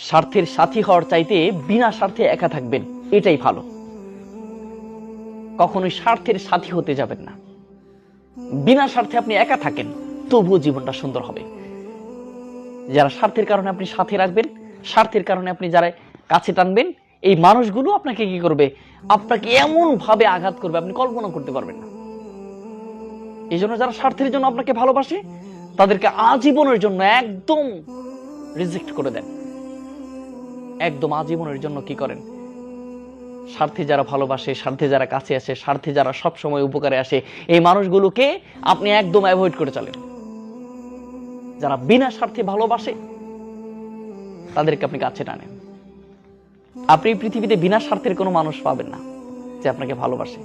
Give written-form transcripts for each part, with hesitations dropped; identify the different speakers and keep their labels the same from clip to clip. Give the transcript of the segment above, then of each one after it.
Speaker 1: স্বার্থের সাথী হওয়ার চাইতে বিনা স্বার্থে একা থাকবেন, এটাই ভালো। কখনোই স্বার্থের সাথী হতে যাবেন না। বিনা স্বার্থে আপনি একা থাকেন, তবুও জীবনটা সুন্দর হবে। যারা স্বার্থের কারণে আপনি সাথে রাখবেন, স্বার্থের কারণে আপনি যারা কাছে টানবেন, এই মানুষগুলো আপনাকে কি করবে? আপনাকে এমন ভাবে আঘাত করবে আপনি কল্পনা করতে পারবেন না। এই জন্য যারা স্বার্থের জন্য আপনাকে ভালোবাসে, তাদেরকে আজীবনের জন্য একদম রিজেক্ট করে দেন। একদম আজীবনের জন্য কি করেন? স্বার্থে যারা ভালোবাসে, স্বার্থে যারা কাছে আসে, স্বার্থে যারা সব সময় উপকারে আসে, এই মানুষগুলোকে আপনি একদম অ্যাভয়েড করে চলেন। যারা বিনা স্বার্থে ভালোবাসে, তাদেরকে আপনি কাছে টানেন। আপনি এই পৃথিবীতে বিনা স্বার্থের কোনো মানুষ পাবেন না যে আপনাকে ভালোবাসে।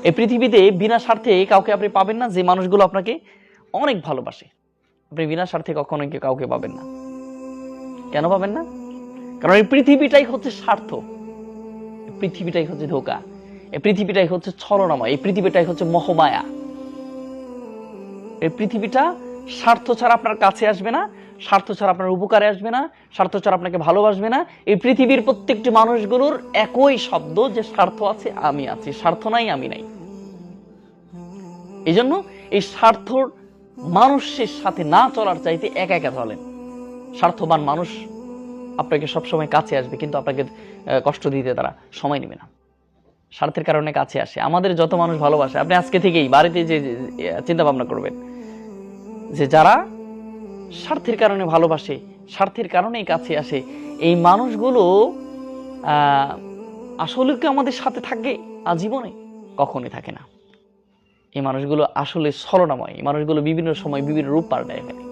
Speaker 1: এই পৃথিবীতে বিনা স্বার্থে কাউকে আপনি পাবেন না যে মানুষগুলো আপনাকে অনেক ভালোবাসে। আপনি বিনা স্বার্থে কখনো কাউকে পাবেন না। কেন পাবেন না? কারণ এই পৃথিবীটাই হচ্ছে স্বার্থ, পৃথিবীটাই হচ্ছে ধোঁকা, এই পৃথিবীটাই হচ্ছে ছলনাময়, এই পৃথিবীটাই হচ্ছে মোহমায়া। এই পৃথিবীটা স্বার্থ ছাড়া আপনার কাছে আসবে না, স্বার্থ ছাড়া আপনার উপকারে আসবে না, স্বার্থ ছাড়া আপনাকে ভালোবাসবে না। এই পৃথিবীর প্রত্যেকটি মানুষগুলোর একই শব্দ যে স্বার্থ আছে, আমি আছি, স্বার্থ নাই, আমি নাই। এই জন্য এই স্বার্থর মানুষের সাথে না চলার চাইতে একা একা চলেন। স্বার্থবান মানুষ আপনাকে সবসময় কাছে আসবে, কিন্তু আপনাকে কষ্ট দিতে তারা সময় নেবে না। স্বার্থের কারণে কাছে আসে। আমাদের যত মানুষ ভালোবাসে, আপনি আজকে থেকেই বাড়িতে যে চিন্তা ভাবনা করবেন যে যারা স্বার্থের কারণে ভালোবাসে, স্বার্থের কারণেই কাছে আসে, এই মানুষগুলো আসলে কি আমাদের সাথে থাকে আজীবনে? কখনোই থাকে না। এই মানুষগুলো আসলে ছলনাময়। এই মানুষগুলো বিভিন্ন সময় বিভিন্ন রূপ পাল্টায় ফেলে।